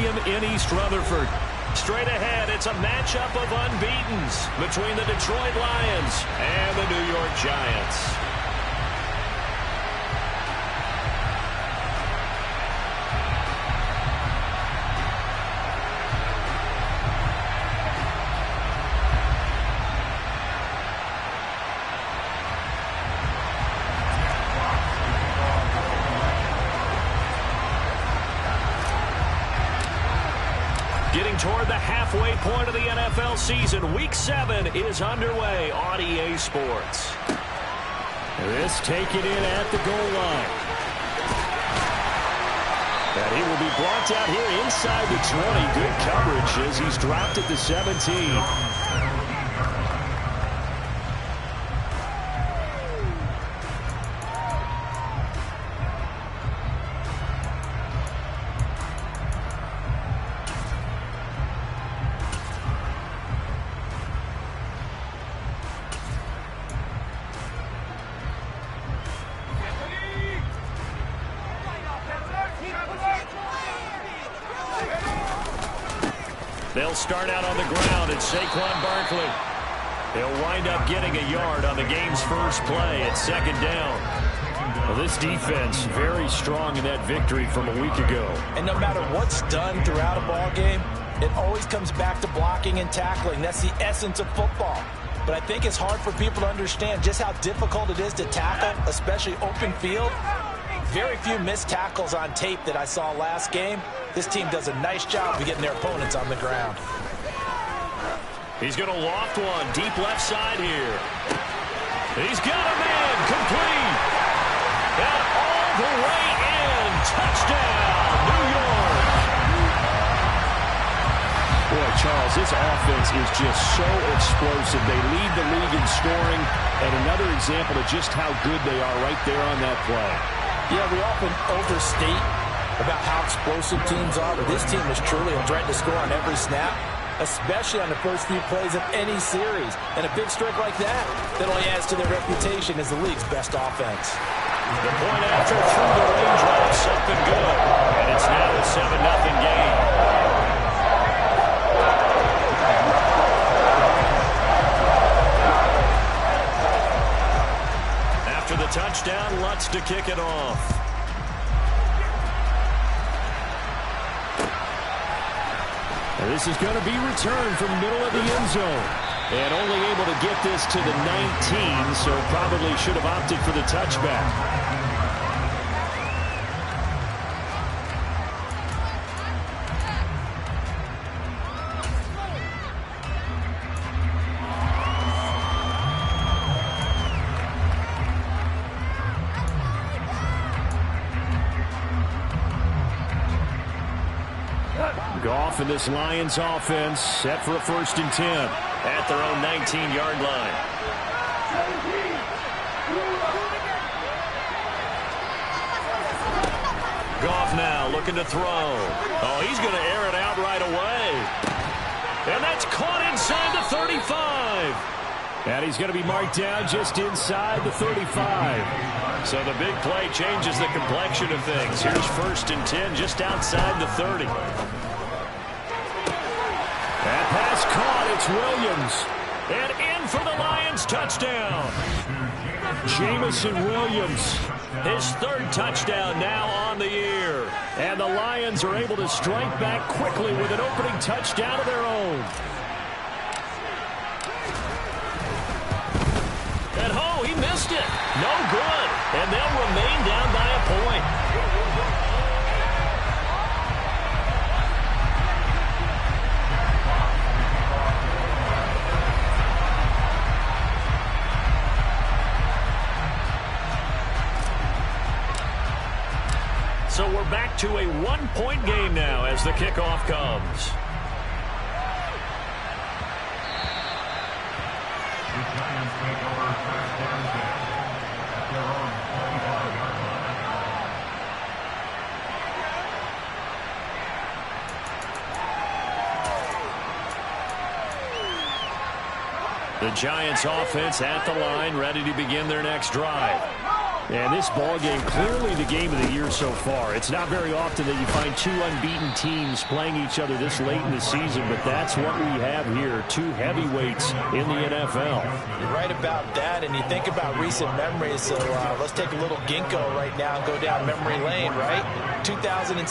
Stadium in East Rutherford. Straight ahead, it's a matchup of unbeatens between the Detroit Lions and the New York Giants. Getting toward the halfway point of the NFL season, Week 7 is underway on EA Sports. This taken in at the goal line. And he will be blocked out here inside the 20. Good coverage as he's dropped at the 17. They'll start out on the ground at Saquon Barkley. He'll wind up getting a yard on the game's first play at second down. Well, this defense very strong in that victory from a week ago. And no matter what's done throughout a ball game, it always comes back to blocking and tackling. That's the essence of football. But I think it's hard for people to understand just how difficult it is to tackle, especially open field. Very few missed tackles on tape that I saw last game. This team does a nice job of getting their opponents on the ground. He's going to loft one deep left side here. He's got a man complete. And all the way in. Touchdown, New York. Boy, Charles, this offense is just so explosive. They lead the league in scoring, and another example of just how good they are right there on that play. Yeah, we often overstate about how explosive teams are, but this team is truly a threat to score on every snap, especially on the first few plays of any series. And a big streak like that only adds to their reputation as the league's best offense. The point after through the range route, something good. And it's now a 7-0 game. After the touchdown, Lutz to kick it off. And this is going to be returned from the middle of the end zone. And only able to get this to the 19, so probably should have opted for the touchback. Goff and this Lions offense set for a 1st and 10 at their own 19-yard line. Goff now looking to throw. Oh, he's going to air it out right away. And that's caught inside the 35. And he's going to be marked down just inside the 35. So the big play changes the complexion of things. Here's 1st and 10 just outside the 30. That pass caught. It's Williams. And in for the Lions touchdown. Jameson Williams. His 3rd touchdown now on the year. And the Lions are able to strike back quickly with an opening touchdown of their own. And oh, he missed it. No good. And they'll remain down by a point. So we're back to a 1-point game now as the kickoff comes. The Giants offense at the line, ready to begin their next drive. And this ball game, clearly the game of the year so far. It's not very often that you find two unbeaten teams playing each other this late in the season, but that's what we have here, two heavyweights in the NFL. You're right about that, and you think about recent memories, so let's take a little ginkgo right now and go down memory lane, right? 2007,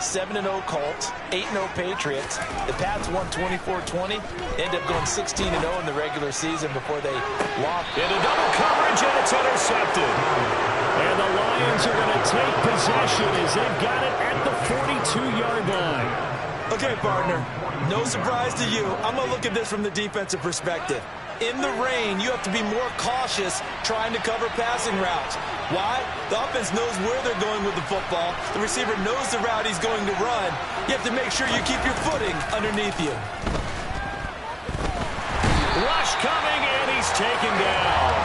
7-0 Colts, 8-0 Patriots. The Pats won 24-20, ended up going 16-0 in the regular season before they lost. Into double coverage, and it's intercepted. And the Lions are going to take possession as they've got it at the 42-yard line. Okay, partner, no surprise to you. I'm going to look at this from the defensive perspective. In the rain, you have to be more cautious trying to cover passing routes. Why? The offense knows where they're going with the football. The receiver knows the route he's going to run. You have to make sure you keep your footing underneath you. Rush coming, and he's taken down.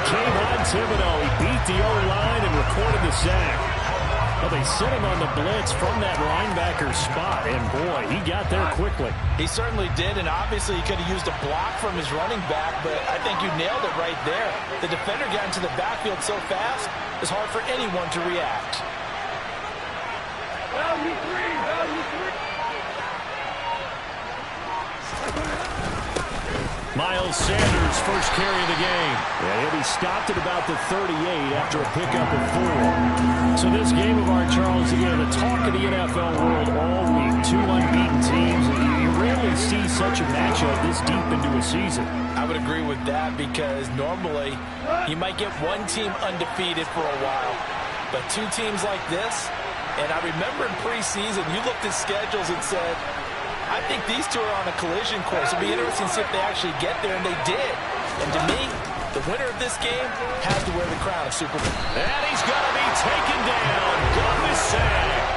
Kayvon Thibodeaux, he beat the O-line and recorded the sack. Well, they sent him on the blitz from that linebacker spot, and boy, he got there quickly. He certainly did, and obviously he could have used a block from his running back, but I think you nailed it right there. The defender got into the backfield so fast, it's hard for anyone to react. Miles Sanders, first carry of the game. And he'll be stopped at about the 38 after a pickup of 4. So this game of ours, Charles, again, the talk of the NFL world all week. Two unbeaten teams. You rarely see such a matchup this deep into a season. I would agree with that because normally you might get one team undefeated for a while. But two teams like this, and I remember in preseason, you looked at schedules and said, I think these two are on a collision course. It'll be interesting to see if they actually get there, and they did. And to me, the winner of this game has to wear the crown of Super Bowl. And he's going to be taken down. Good sack.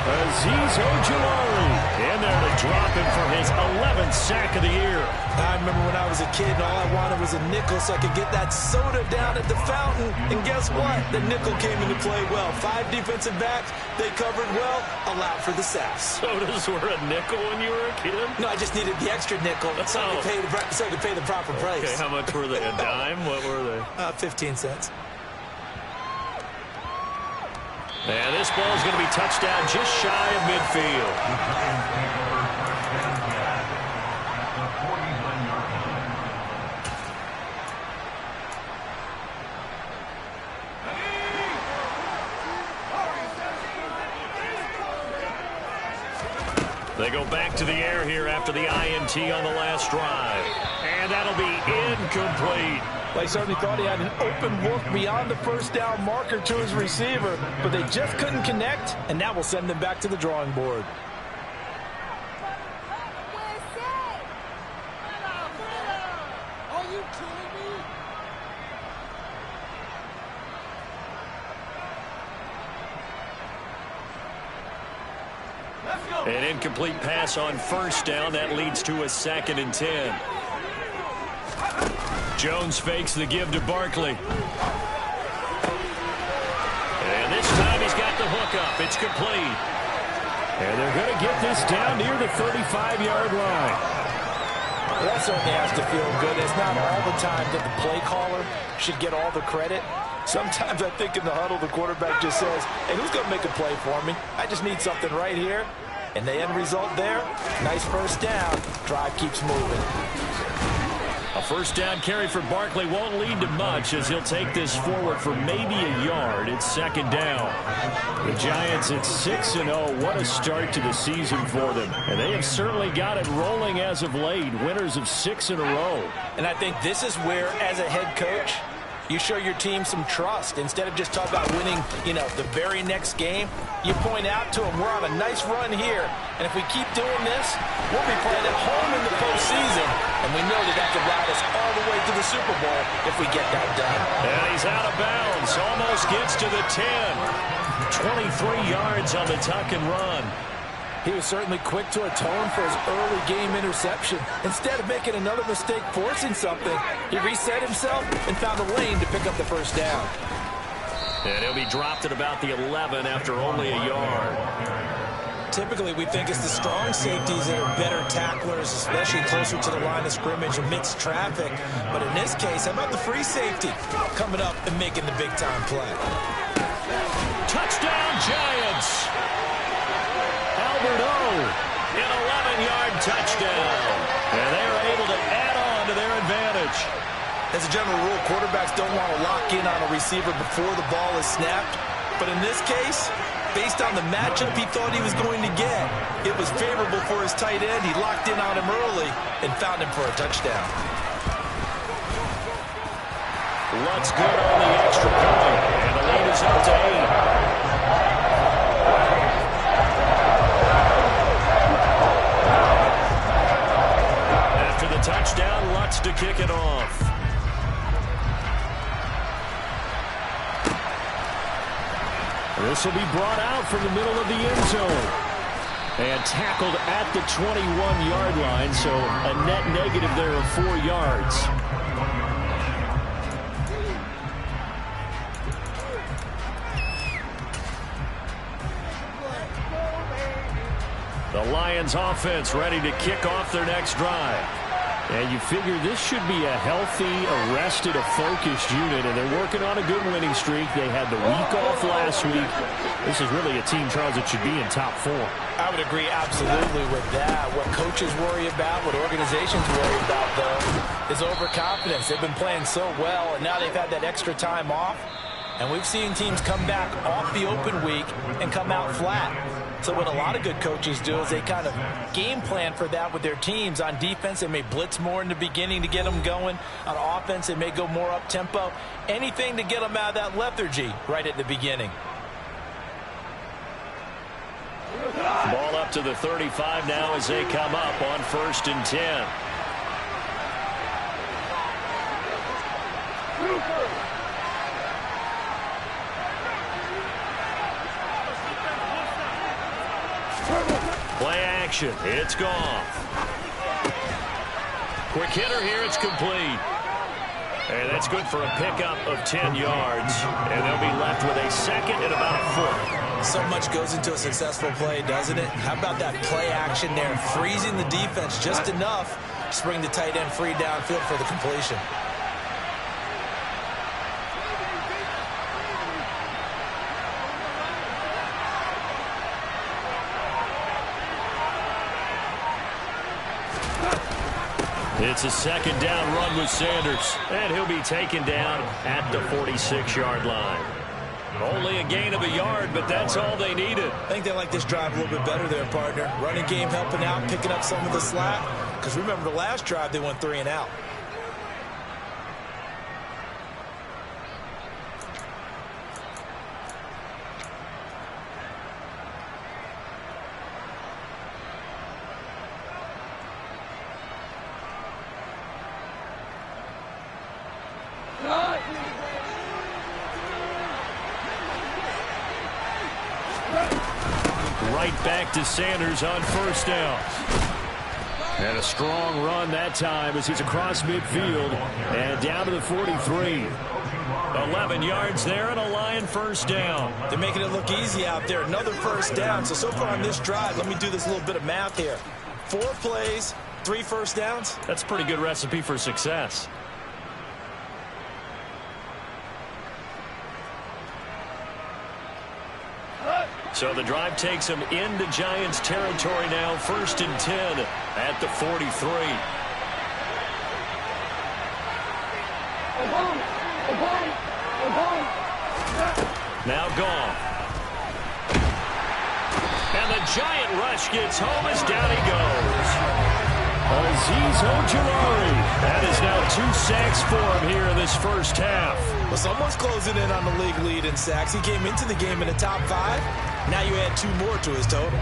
Azeez Ojulari in there to drop him for his 11th sack of the year. I remember when I was a kid and all I wanted was a nickel so I could get that soda down at the fountain. And guess what? The nickel came into play well. 5 defensive backs, they covered well, allowed for the sacks. Sodas were a nickel when you were a kid? No, I just needed the extra nickel so I could pay the proper price. Okay, how much were they? A dime? What were they? 15 cents. And this ball is going to be touched down just shy of midfield. They go back to the air here after the INT on the last drive. And that'll be incomplete. They certainly thought he had an open look beyond the first down marker to his receiver, but they just couldn't connect, and that will send them back to the drawing board. An incomplete pass on first down. That leads to a 2nd and 10. Jones fakes the give to Barkley. And this time he's got the hook up. It's complete. And they're going to get this down near the 35-yard line. Well, that certainly has to feel good. It's not all the time that the play caller should get all the credit. Sometimes I think in the huddle the quarterback just says, hey, who's going to make a play for me? I just need something right here. And the end result there, nice first down. Drive keeps moving. A first down carry for Barkley won't lead to much as he'll take this forward for maybe a yard. It's 2nd down. The Giants at 6-0. What a start to the season for them. And they have certainly got it rolling as of late. Winners of 6 in a row. And I think this is where, as a head coach, you show your team some trust. Instead of just talking about winning, the very next game, you point out to them, we're on a nice run here. And if we keep doing this, we'll be playing at home in the postseason. And we know that could ride us all the way to the Super Bowl if we get that done. And he's out of bounds. Almost gets to the 10. 23 yards on the tuck and run. He was certainly quick to atone for his early game interception. Instead of making another mistake forcing something, he reset himself and found a lane to pick up the first down. And he'll be dropped at about the 11 after only a yard. typically we think it's the strong safeties that are better tacklers, especially closer to the line of scrimmage amidst traffic. But in this case, how about the free safety coming up and making the big-time play? Touchdown, Giants! Albert O, an 11-yard touchdown. And they are able to add on to their advantage. As a general rule, quarterbacks don't want to lock in on a receiver before the ball is snapped. But in this case, based on the matchup he thought he was going to get, it was favorable for his tight end. He locked in on him early and found him for a touchdown. Lutt's good on the extra point, and the lead is up to 8. After the touchdown, Lutz to kick it off. This will be brought out from the middle of the end zone. And tackled at the 21-yard line, so a net negative there of 4 yards. The Lions offense ready to kick off their next drive. And you figure this should be a healthy, arrested, a focused unit, and they're working on a good winning streak. They had the week off last week. This is really a team, Charles, that should be in top 4. I would agree absolutely with that. What coaches worry about, what organizations worry about, though, is overconfidence. They've been playing so well, and now they've had that extra time off. And we've seen teams come back off the open week and come out flat. So what a lot of good coaches do is they kind of game plan for that with their teams. On defense, they may blitz more in the beginning to get them going. On offense, they may go more up-tempo. Anything to get them out of that lethargy right at the beginning. Ball up to the 35 now as they come up on 1st and 10. Play action. It's gone. Quick hitter here. It's complete. And that's good for a pickup of 10 yards. And they'll be left with a second and about a foot. So much goes into a successful play, doesn't it? How about that play action there? Freezing the defense just enough to bring the tight end free downfield for the completion. It's a second down run with Sanders, and he'll be taken down at the 46-yard line. Only a gain of a yard, but that's all they needed. I think they like this drive a little bit better there, partner. Running game helping out, picking up some of the slack. Because remember, the last drive, they went 3 and out. Right back to Sanders on 1st down. And a strong run that time as he's across midfield and down to the 43. 11 yards there and a Lion 1st down. They're making it look easy out there. Another 1st down. So far on this drive, let me do this little bit of math here. 4 plays, 3 1st downs. That's a pretty good recipe for success. So the drive takes them into Giants territory now. 1st and 10 at the 43. Now gone. And the Giant rush gets home as down he goes. Azeez Ojulari. That is now 2 sacks for him here in this 1st half. Well, someone's closing in on the league lead in sacks. He came into the game in the top 5. Now you add 2 more to his total.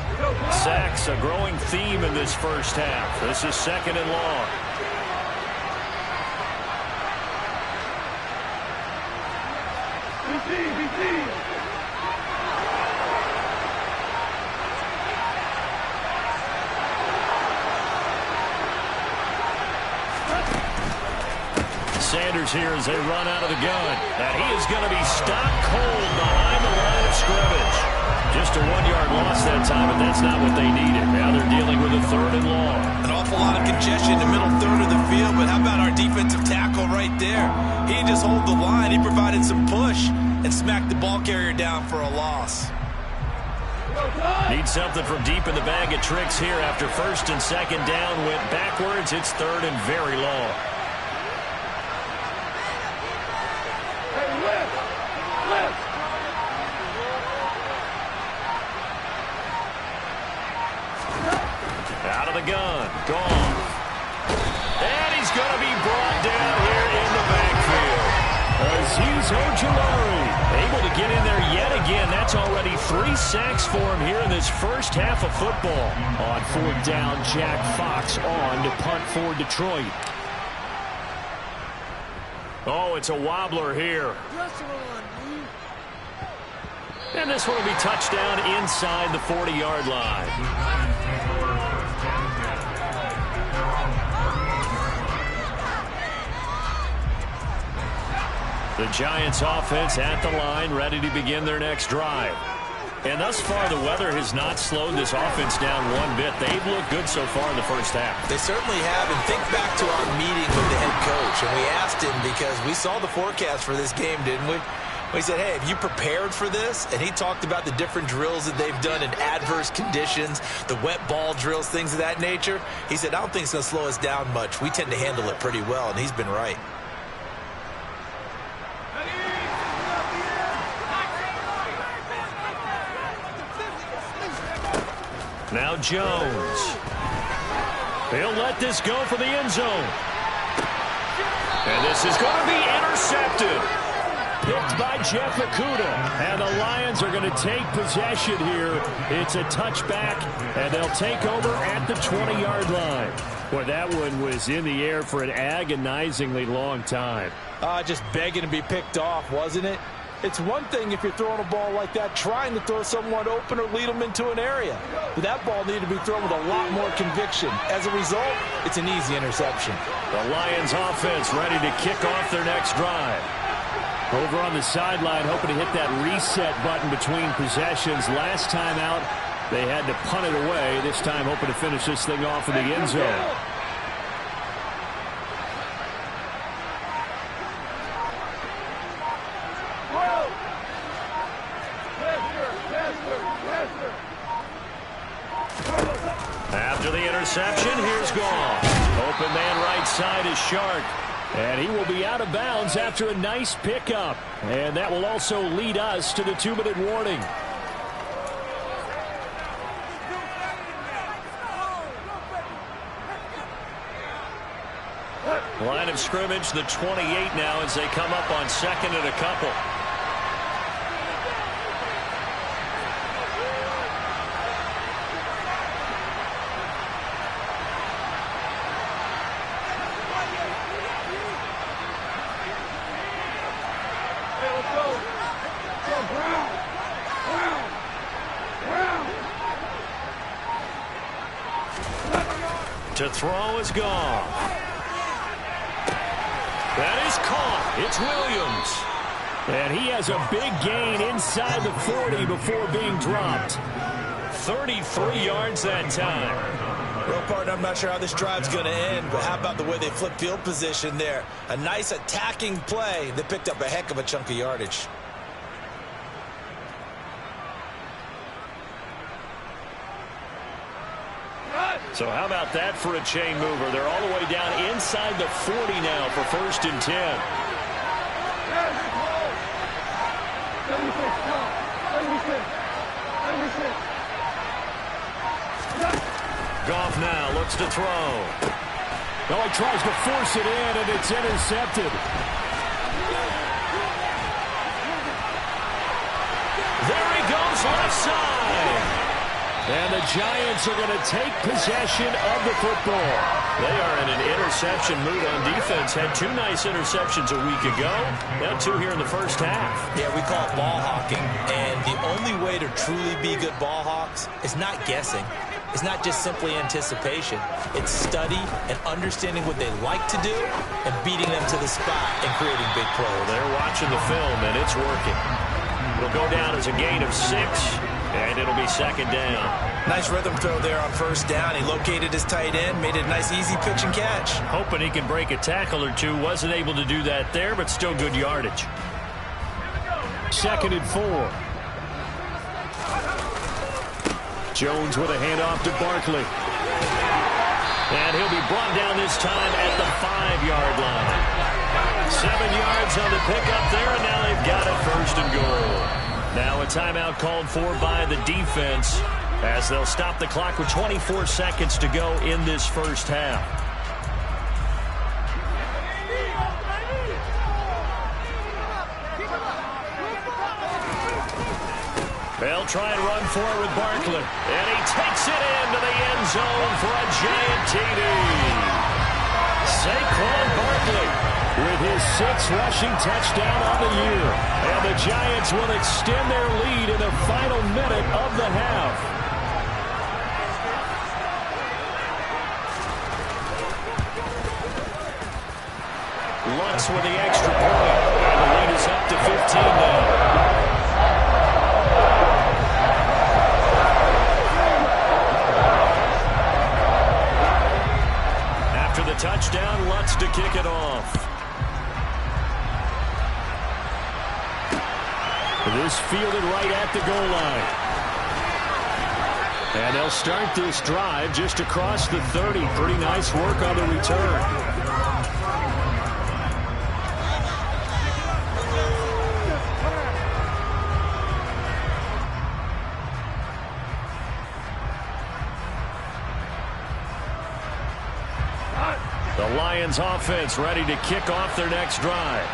Sacks, a growing theme in this 1st half. This is 2nd and long. Sanders here as they run out of the gun. And he is going to be stopped cold behind the line of scrimmage. Just a 1-yard loss that time, but that's not what they needed. Now they're dealing with a 3rd and long. An awful lot of congestion in the middle third of the field, but how about our defensive tackle right there? He didn't just hold the line. He provided some push and smacked the ball carrier down for a loss. Need something from deep in the bag of tricks here after 1st and 2nd down. Went backwards. It's 3rd and very long. Out of the gun. Gone. And he's going to be brought down here in the backfield. Azeez Ojulari able to get in there yet again. That's already 3 sacks for him here in this first half of football. On 4th down, Jack Fox on to punt for Detroit. Oh, it's a wobbler here. And this one will be touchdown inside the 40-yard line. The Giants offense at the line, ready to begin their next drive. And thus far, the weather has not slowed this offense down one bit. They've looked good so far in the first half. They certainly have. And think back to our meeting with the head coach. And we asked him because we saw the forecast for this game, didn't we? We said, hey, have you prepared for this? And he talked about the different drills that they've done in adverse conditions, the wet ball drills, things of that nature. He said, I don't think it's going to slow us down much. We tend to handle it pretty well, and he's been right. Now Jones. He'll let this go for the end zone. And this is going to be intercepted. Picked by Jeff Okudah. And the Lions are going to take possession here. It's a touchback, and they'll take over at the 20-yard line. Boy, that one was in the air for an agonizingly long time. Just begging to be picked off, wasn't it? It's one thing if you're throwing a ball like that, trying to throw someone open or lead them into an area. But that ball needed to be thrown with a lot more conviction. As a result, it's an easy interception. The Lions offense ready to kick off their next drive. Over on the sideline, hoping to hit that reset button between possessions. Last time out, they had to punt it away. This time, hoping to finish this thing off in the end zone. After the interception, here's Goff. Open man right side is Shark. And he will be out of bounds after a nice pickup. And that will also lead us to the 2-minute warning. Line of scrimmage, the 28 now as they come up on 2nd and a couple. To throw is gone. That is caught. It's Williams. And he has a big gain inside the 40 before being dropped. 33 yards that time. Well, partner, I'm not sure how this drive's going to end, but how about the way they flip field position there? A nice attacking play that picked up a heck of a chunk of yardage. So how about that for a chain mover? They're all the way down inside the 40 now for 1st and 10. Goff now looks to throw. Oh, he tries to force it in, and it's intercepted. There he goes, left side. And the Giants are going to take possession of the football. They are in an interception mood on defense. Had 2 nice interceptions a week ago. Now 2 here in the first half. Yeah, we call it ball hawking. And the only way to truly be good ball hawks is not guessing. It's not just simply anticipation. It's study and understanding what they like to do and beating them to the spot and creating big plays. They're watching the film, and it's working. It'll go down as a gain of 6. And it'll be second down. Nice rhythm throw there on first down. He located his tight end, made it a nice easy pitch and catch. Hoping he can break a tackle or two. Wasn't able to do that there, but still good yardage. Second and 4. Jones with a handoff to Barkley. And he'll be brought down this time at the 5-yard line. 7 yards on the pickup there, and now they've got it first and goal. Now a timeout called for by the defense as they'll stop the clock with 24 seconds to go in this first half. They'll try and run for it with Barkley. And he takes it into the end zone for a giant TD. Saquon Barkley with his 6th rushing touchdown on the year. And the Giants will extend their lead in the final minute of the half. Lutz with the extra point. And the lead is up to 15 now. Touchdown, Lutz to kick it off. This fielded right at the goal line. And they'll start this drive just across the 30. Pretty nice work on the return. The Lions offense ready to kick off their next drive.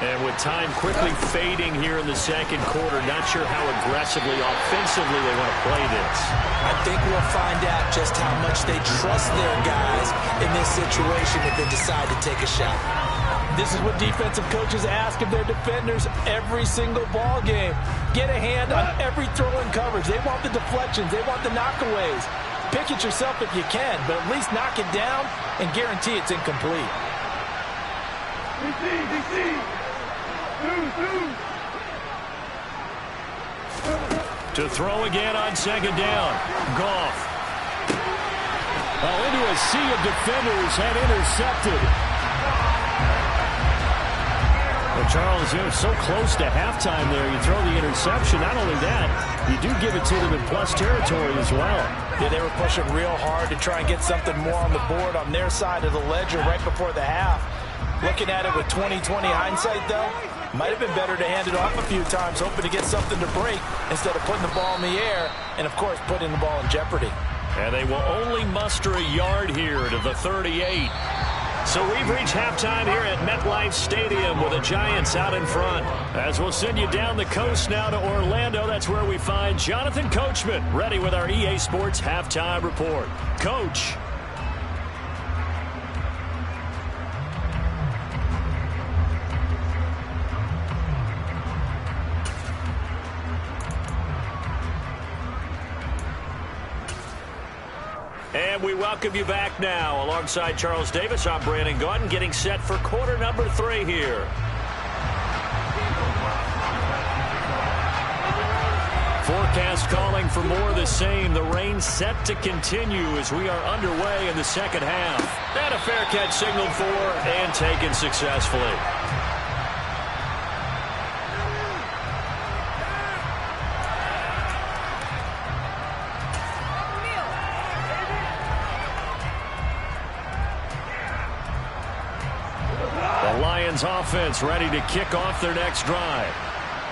And with time quickly fading here in the second quarter, not sure how aggressively, offensively they want to play this. I think we'll find out just how much they trust their guys in this situation if they decide to take a shot. This is what defensive coaches ask of their defenders every single ball game. Get a hand on every throw in coverage. They want the deflections. They want the knockaways. Pick it yourself if you can, but at least knock it down and guarantee it's incomplete. To throw again on second down. Goff. Into a sea of defenders and intercepted. Well, Charles, you're so close to halftime there. You throw the interception. Not only that, you do give it to them in plus territory as well. Yeah, they were pushing real hard to try and get something more on the board on their side of the ledger right before the half. Looking at it with 20/20 hindsight, though, might have been better to hand it off a few times, hoping to get something to break instead of putting the ball in the air and, of course, putting the ball in jeopardy. And they will only muster a yard here to the 38. So we've reached halftime here at MetLife Stadium with the Giants out in front. As we'll send you down the coast now to Orlando, that's where we find Jonathan Coachman ready with our EA Sports Halftime Report. Coach. And we welcome you back now. Alongside Charles Davis, I'm Brandon Gaudin, getting set for quarter number 3 here. Forecast calling for more of the same. The rain set to continue as we are underway in the second half. And a fair catch signaled for and taken successfully. Offense ready to kick off their next drive.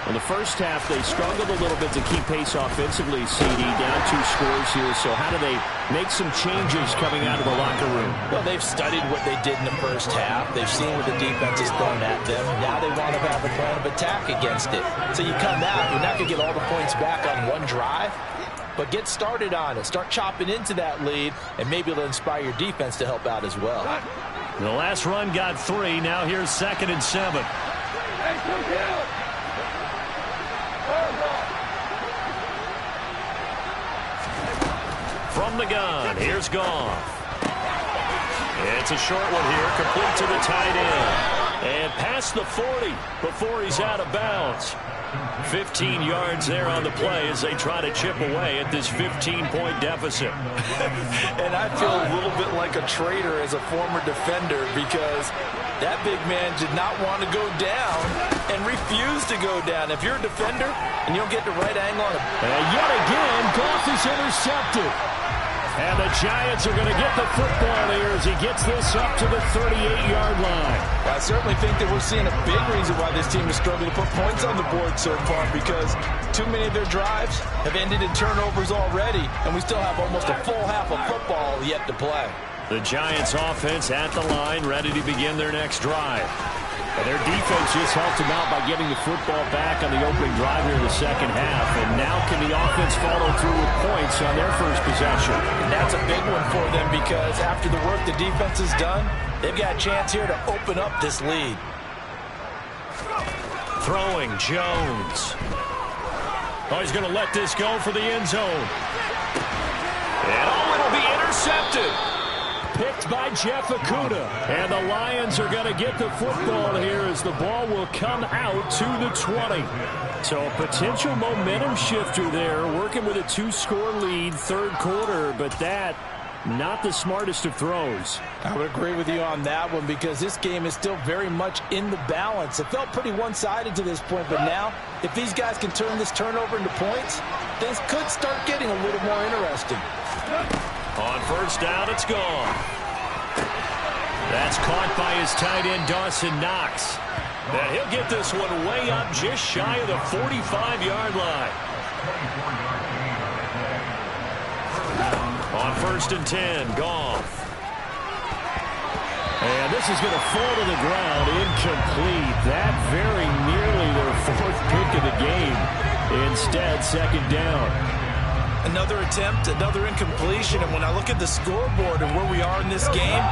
In the first half, they struggled a little bit to keep pace offensively, CD, down 2 scores here. So how do they make some changes coming out of the locker room? Well, they've studied what they did in the first half. They've seen what the defense has thrown at them. Now they want to have a plan of attack against it. So you come out, you're not going to get all the points back on one drive, but get started on it. Start chopping into that lead, and maybe it'll inspire your defense to help out as well. The last run got 3. Now here's 2nd and 7. From the gun, here's Goff. It's a short one here, complete to the tight end. And past the 40 before he's out of bounds. 15 yards there on the play as they try to chip away at this 15-point deficit. And I feel a little bit like a traitor as a former defender because that big man did not want to go down and refused to go down. If you're a defender and you don't get the right angle on it. And yet again, Goff is intercepted. And the Giants are going to get the football here as he gets this up to the 38-yard line. Well, I certainly think that we're seeing a big reason why this team is struggling to put points on the board so far because too many of their drives have ended in turnovers already, and we still have almost a full half of football yet to play. The Giants offense at the line, ready to begin their next drive. And their defense just helped them out by getting the football back on the opening drive here in the second half. And now can the offense follow through with points on their first possession? And that's a big one for them because after the work the defense has done, they've got a chance here to open up this lead. Throwing Jones. Oh, he's going to let this go for the end zone. And oh, it'll be intercepted. Picked by Jeff Okudah. And the Lions are going to get the football here as the ball will come out to the 20. So a potential momentum shifter there, working with a 2-score lead, third quarter, but that not the smartest of throws. I would agree with you on that one because this game is still very much in the balance. It felt pretty one-sided to this point, but now if these guys can turn this turnover into points, things could start getting a little more interesting. On first down, it's gone. That's caught by his tight end, Dawson Knox. And he'll get this one way up just shy of the 45-yard line. On first and 10, Goff. And this is going to fall to the ground, incomplete. That very nearly their fourth pick of the game. Instead, second down. Another attempt, another incompletion, and when I look at the scoreboard and where we are in this game,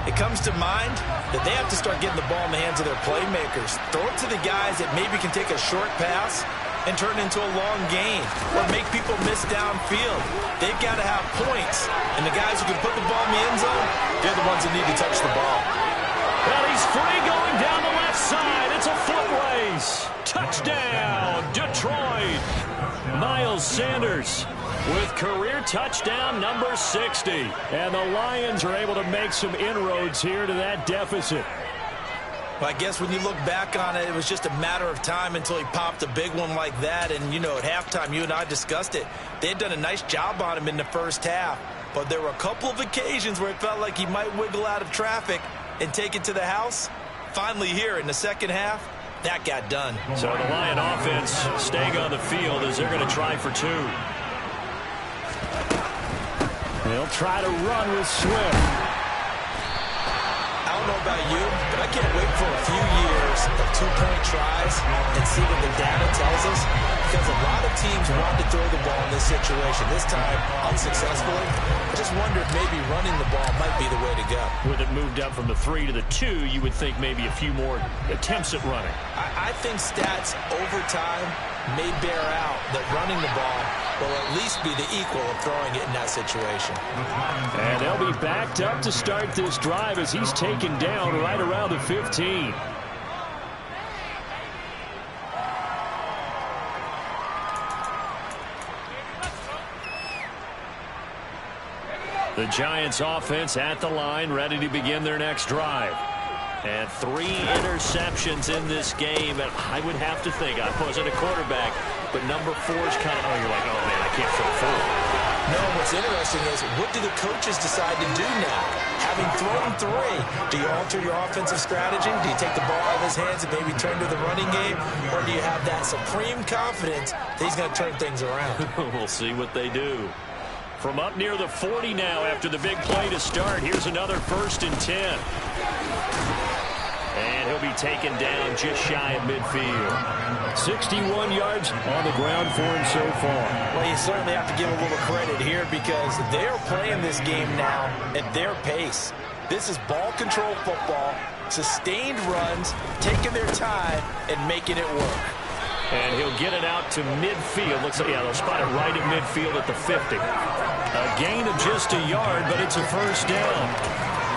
it comes to mind that they have to start getting the ball in the hands of their playmakers. Throw it to the guys that maybe can take a short pass and turn it into a long gain or make people miss downfield. They've got to have points, and the guys who can put the ball in the end zone, they're the ones that need to touch the ball. And he's free going down the left side. It's a foot race. Touchdown, Detroit. Miles Sanders with career touchdown number 60. And the Lions are able to make some inroads here to that deficit. Well, I guess when you look back on it, it was just a matter of time until he popped a big one like that. And, you know, at halftime, you and I discussed it. They had done a nice job on him in the first half. But there were a couple of occasions where it felt like he might wiggle out of traffic and take it to the house. Finally here in the second half, that got done. So the Lion offense staying on the field as they're going to try for two. They'll try to run with Swift. I don't know about you, but I can't wait for a few years of two-point tries and see what the data tells us, because a lot of teams want to throw the ball in this situation. This time, unsuccessfully. I just wonder if maybe running the ball might be the way to go. With it moved up from the 3 to the 2, you would think maybe a few more attempts at running. I think stats over time may bear out that running the ball will at least be the equal of throwing it in that situation. And they'll be backed up to start this drive as he's taken down right around the 15. The Giants offense at the line, ready to begin their next drive. And 3 interceptions in this game. And I would have to think, I wasn't a quarterback, but number 4 is kind of, oh, you're like, oh, man, I can't throw 4. No, what's interesting is, what do the coaches decide to do now? Having thrown 3, do you alter your offensive strategy? Do you take the ball out of his hands and maybe turn to the running game? Or do you have that supreme confidence that he's going to turn things around? We'll see what they do. From up near the 40 now after the big play to start, here's another 1st and 10. And he'll be taken down just shy of midfield. 61 yards on the ground for him so far. Well, you certainly have to give a little credit here because they're playing this game now at their pace. This is ball control football, sustained runs, taking their time and making it work. And he'll get it out to midfield. Looks like, yeah, they'll spot it right at midfield at the 50. A gain of just a yard, but it's a first down.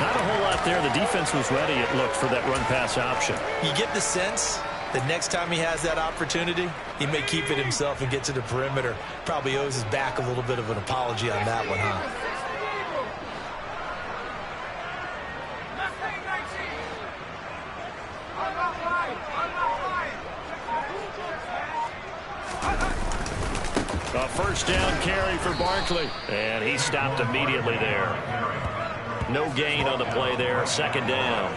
Not a whole lot there. The defense was ready, it looked, for that run-pass option. You get the sense that next time he has that opportunity, he may keep it himself and get to the perimeter. Probably owes his back a little bit of an apology on that one, huh? A first down carry for Barkley. And he stopped immediately there. No gain on the play there. Second down.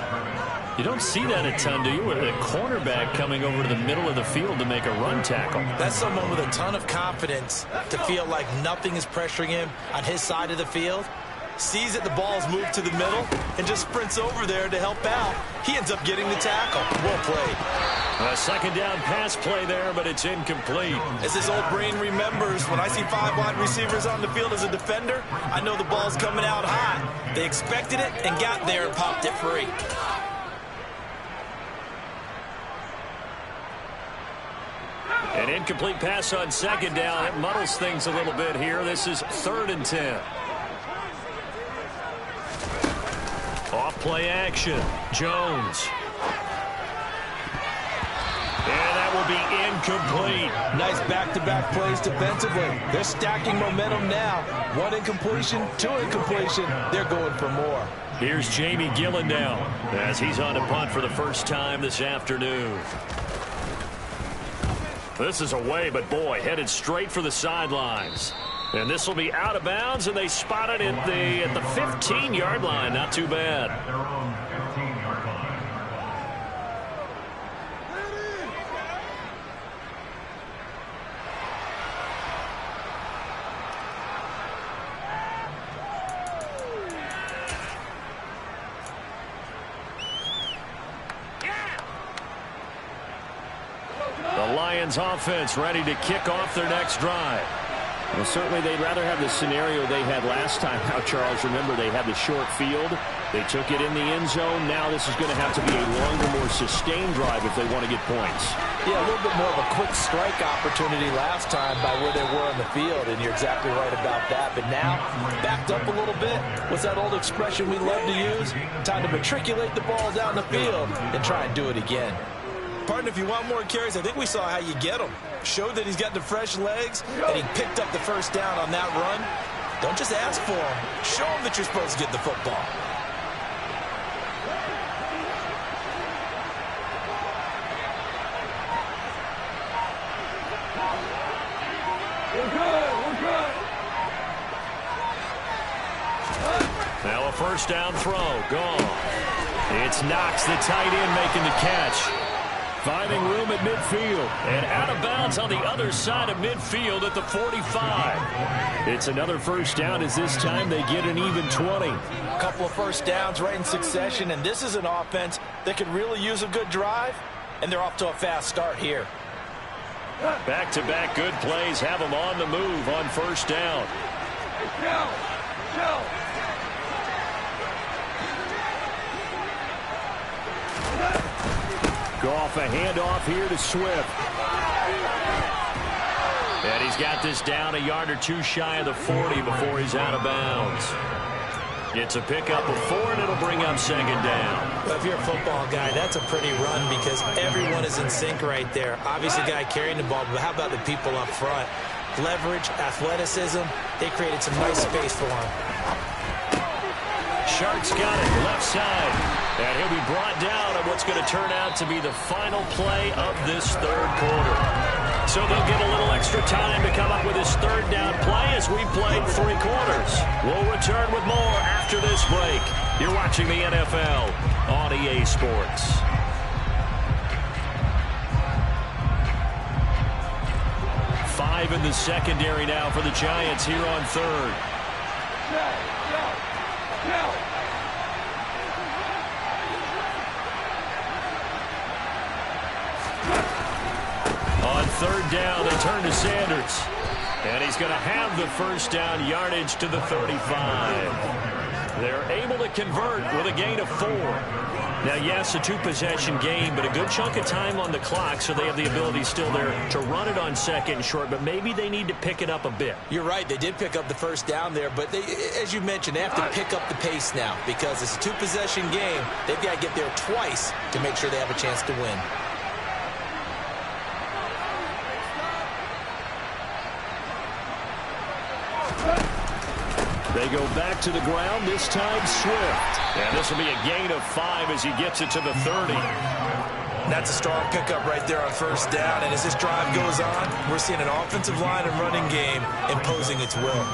You don't see that a ton, do you? With a cornerback coming over to the middle of the field to make a run tackle. That's someone with a ton of confidence to feel like nothing is pressuring him on his side of the field. Sees that the ball's moved to the middle and just sprints over there to help out. He ends up getting the tackle. Well played. A second down pass play there, but it's incomplete. As this old brain remembers, when I see 5 wide receivers on the field as a defender, I know the ball's coming out high. They expected it and got there and popped it free. An incomplete pass on second down. It muddles things a little bit here. This is 3rd and 10. Off play action. Jones. And that will be incomplete. Nice back-to-back plays defensively. They're stacking momentum now. 1 incompletion, 2 incompletion. They're going for more. Here's Jamie Gillen now as he's on a punt for the first time this afternoon. This is away, but boy, headed straight for the sidelines. And this will be out of bounds, and they spot it at the 15-yard line. Not too bad. The Lions offense ready to kick off their next drive. Well, certainly they'd rather have the scenario they had last time. Now, Charles, remember, they had the short field. They took it in the end zone. Now this is going to have to be a longer, more sustained drive if they want to get points. Yeah, a little bit more of a quick strike opportunity last time by where they were on the field, and you're exactly right about that. But now, backed up a little bit. What's that old expression we love to use? Time to matriculate the ball down the field and try and do it again. Partner, if you want more carries, I think we saw how you get them. Showed that he's got the fresh legs, and he picked up the first down on that run. Don't just ask for him. Show him that you're supposed to get the football. We're good. Now a first down throw. Gone. It's Knox, the tight end, making the catch. Finding room at midfield. And out of bounds on the other side of midfield at the 45. It's another first down as this time they get an even 20. A couple of first downs right in succession, and this is an offense that could really use a good drive, and they're off to a fast start here. Back-to-back good plays have them on the move on first down. Goff, a handoff here to Swift. And he's got this down a yard or two shy of the 40 before he's out of bounds. It's a pickup of 4, and it'll bring up second down. Well, if you're a football guy, that's a pretty run because everyone is in sync right there. Obviously, the guy carrying the ball, but how about the people up front? Leverage, athleticism, they created some nice space for him. Shark's got it, left side. And he'll be brought down on what's going to turn out to be the final play of this third quarter. So they'll get a little extra time to come up with his third down play as we played 3 quarters. We'll return with more after this break. You're watching the NFL on EA Sports. Five in the secondary now for the Giants here on third. On third down, they turn to Sanders. And he's going to have the first down yardage to the 35. They're able to convert with a gain of 4. Now, yes, a two-possession game, but a good chunk of time on the clock, so they have the ability still there to run it on second and short, but maybe they need to pick it up a bit. You're right. They did pick up the first down there, but they, as you mentioned, they have to pick up the pace now because it's a two-possession game. They've got to get there twice to make sure they have a chance to win. They go back to the ground, this time Swift. And this will be a gain of 5 as he gets it to the 30. That's a strong pickup right there on first down. And as this drive goes on, we're seeing an offensive line and running game imposing its will.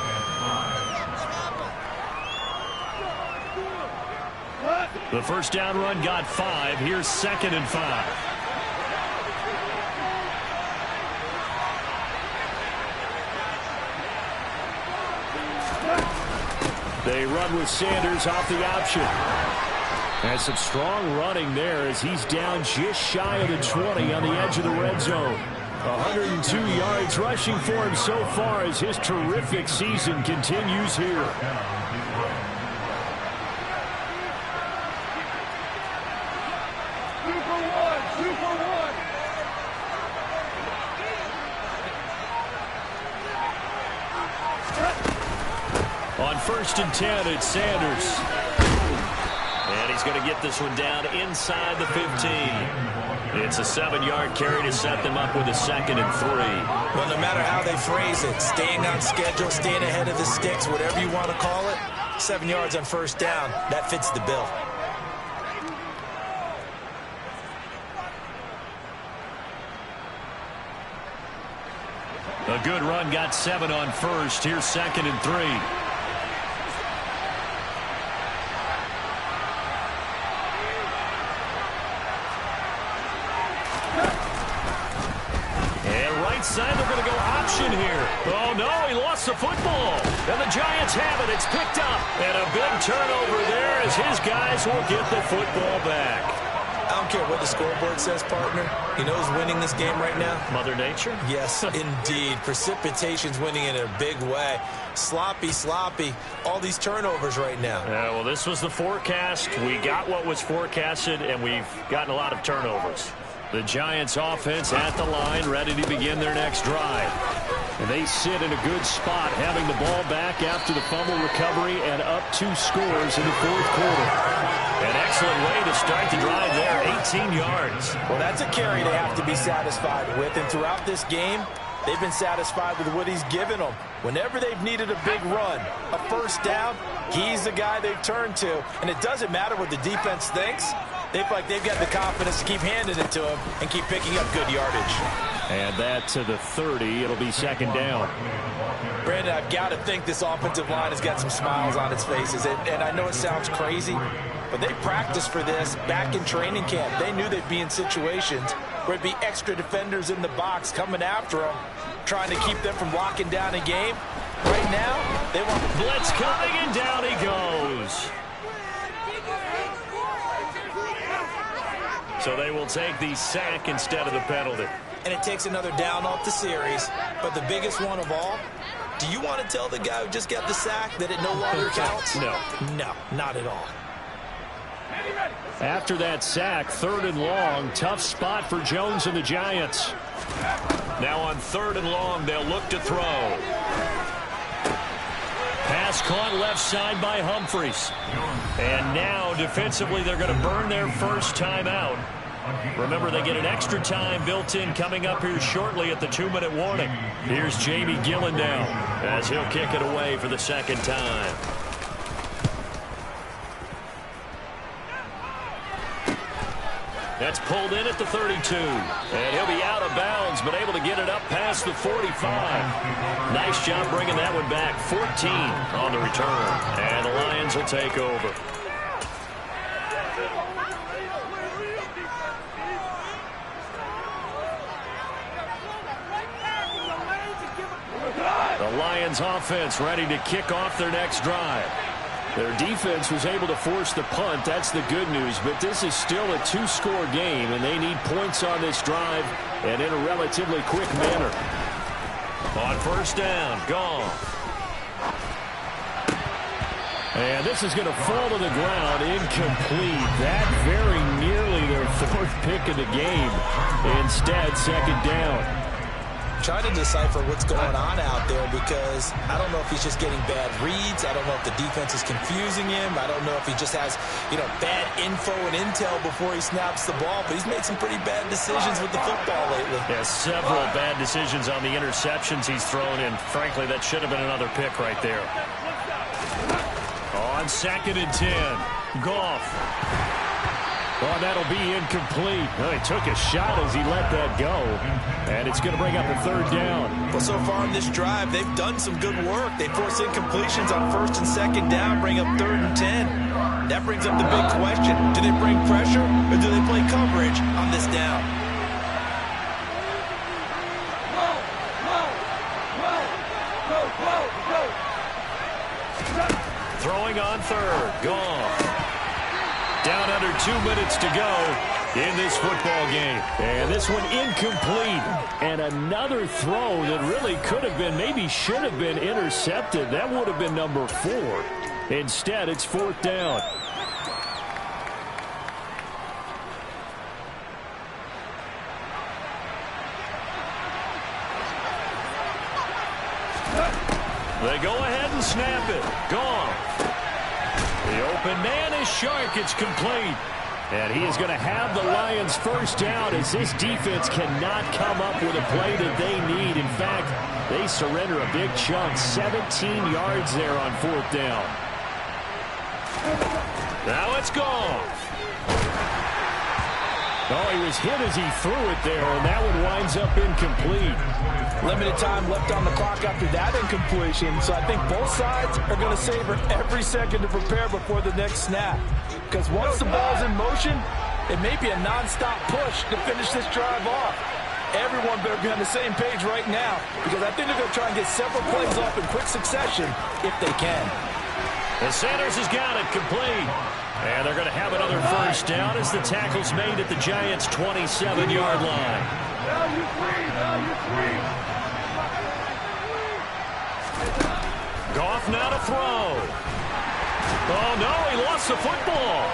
The first down run got 5. Here's 2nd and 5. They run with Sanders off the option. And some strong running there as he's down just shy of the 20 on the edge of the red zone. 102 yards rushing for him so far as his terrific season continues here. On 1st and 10, it's Sanders. And he's going to get this one down inside the 15. It's a 7-yard carry to set them up with a 2nd and 3. Well, no matter how they phrase it, staying on schedule, staying ahead of the sticks, whatever you want to call it, 7 yards on first down, that fits the bill. A good run got 7 on first. Here's 2nd and 3. Side, they're going to go option here. Oh, no, he lost the football. And the Giants have it. It's picked up. And a big turnover there as his guys will get the football back. I don't care what the scoreboard says, partner. You know who's winning this game right now? Mother Nature? Yes, indeed. Precipitation's winning in a big way. Sloppy, all these turnovers right now. Yeah, well, this was the forecast. We got what was forecasted, and we've gotten a lot of turnovers. The Giants offense at the line, ready to begin their next drive. And they sit in a good spot, having the ball back after the fumble recovery and up 2 scores in the 4th quarter. An excellent way to start the drive there, 18 yards. Well, that's a carry they have to be satisfied with, and throughout this game, they've been satisfied with what he's given them. Whenever they've needed a big run, a first down, he's the guy they've turned to. And it doesn't matter what the defense thinks. They feel like they've got the confidence to keep handing it to him and keep picking up good yardage. And that to the 30. It'll be 2nd down. Brandon, I've got to think this offensive line has got some smiles on its faces. And I know it sounds crazy, but they practiced for this back in training camp. They knew they'd be in situations where it'd be extra defenders in the box coming after them, trying to keep them from locking down a game. Right now, they want blitz coming, and down he goes. So they will take the sack instead of the penalty. And it takes another down off the series. But the biggest one of all, do you want to tell the guy who just got the sack that it no longer counts? No. No, not at all. After that sack, 3rd and long, tough spot for Jones and the Giants. Now on 3rd and long, they'll look to throw. Pass caught left side by Humphries. And now defensively they're going to burn their first time out. Remember, they get an extra time built in coming up here shortly at the 2-minute warning. Here's Jamie Gillen now as he'll kick it away for the 2nd time. That's pulled in at the 32. And he'll be out of bounds, but able to get it up past the 45. Nice job bringing that one back. 14 on the return. And the Lions will take over. The Lions offense ready to kick off their next drive. Their defense was able to force the punt. That's the good news. But this is still a 2-score game, and they need points on this drive and in a relatively quick manner. On first down, Goff. And this is going to fall to the ground, incomplete. That very nearly their fourth pick of the game. Instead, second down. Trying to decipher what's going on out there because I don't know if he's just getting bad reads. I don't know if the defense is confusing him. I don't know if he just has, bad info and intel before he snaps the ball. But he's made some pretty bad decisions with the football lately. Yeah, several bad decisions on the interceptions he's thrown in. Frankly, that should have been another pick right there. On 2nd and 10, Goff. Oh, that'll be incomplete. Well, he took a shot as he let that go. And it's going to bring up a third down. Well, so far in this drive, they've done some good work. They force incompletions on 1st and 2nd down, bring up 3rd and 10. That brings up the big question. Do they bring pressure or do they play coverage on this down? Throwing on 3rd, Goff. Down under 2 minutes to go in this football game. And this one incomplete. And another throw that really could have been, maybe should have been intercepted. That would have been number 4. Instead, it's 4th down. They go ahead and snap it. Goff. The open man is Shark. It's complete. And he is going to have the Lions first down as this defense cannot come up with a play that they need. In fact, they surrender a big chunk. 17 yards there on 4th down. Now it's Goff. Oh, he was hit as he threw it there, and that one winds up incomplete. Limited time left on the clock after that incompletion, so I think both sides are going to savor every second to prepare before the next snap. Because once the ball's in motion, it may be a non-stop push to finish this drive off. Everyone better be on the same page right now, because I think they're going to try and get several plays off in quick succession if they can. And Sanders has got it complete. And they're going to have another first down as the tackle's made at the Giants' 27-yard line. Goff now to throw. Oh, no, he lost the football.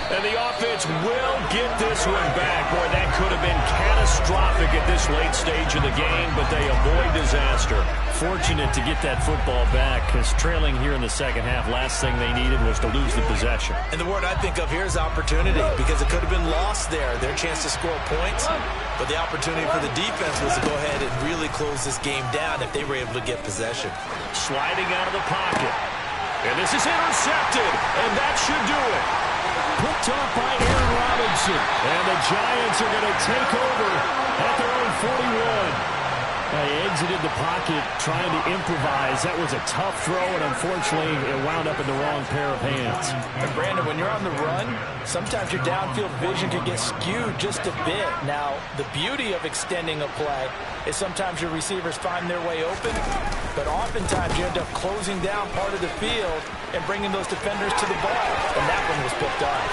And the offense will get this one back. Boy, that could have been catastrophic at this late stage of the game, but they avoid disaster. Fortunate to get that football back, because trailing here in the second half, last thing they needed was to lose the possession. And the word I think of here is opportunity, because it could have been lost there, their chance to score points. But the opportunity for the defense was to go ahead and really close this game down if they were able to get possession. Sliding out of the pocket. And this is intercepted, and that should do it. Picked off by Aaron Robinson. And the Giants are going to take over at their own 41. They exited the pocket trying to improvise. That was a tough throw, and unfortunately, it wound up in the wrong pair of hands. And Brandon, when you're on the run, sometimes your downfield vision can get skewed just a bit. Now, the beauty of extending a play is sometimes your receivers find their way open, but oftentimes you end up closing down part of the field and bringing those defenders to the ball. And that one was picked off.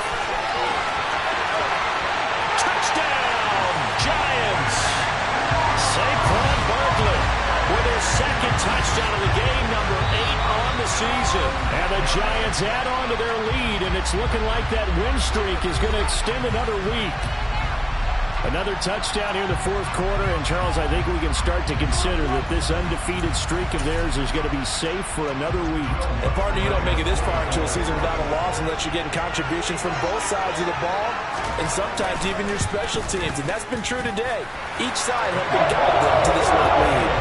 Touchdown, Giants! Saquon Barkley with his second touchdown of the game, number 8 on the season. And the Giants add on to their lead, and it's looking like that win streak is going to extend another week. Another touchdown here in the fourth quarter, and Charles, I think we can start to consider that this undefeated streak of theirs is going to be safe for another week. And partner, you don't make it this far into a season without a loss unless you're getting contributions from both sides of the ball, and sometimes even your special teams, and that's been true today. Each side helping guide them to this late lead.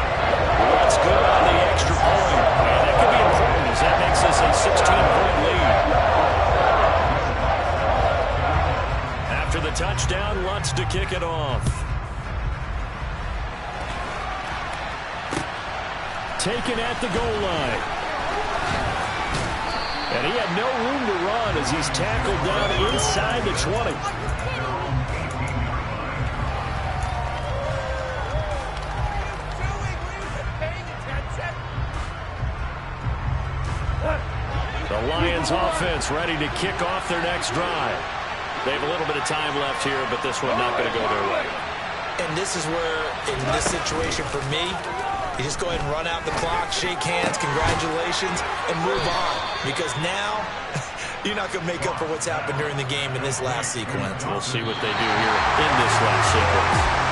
That's good on the extra point, and that could be important as that makes this a 16-point lead. After the touchdown, Lutz to kick it off. Taken at the goal line. And he had no room to run as he's tackled down inside the 20. The Lions offense ready to kick off their next drive. They have a little bit of time left here, but this one not going to go their way. And this is where, in this situation for me, You just go ahead and run out the clock, shake hands, congratulations, and move on. Because now, you're not going to make up for what's happened during the game in this last sequence. We'll see what they do here in this last sequence.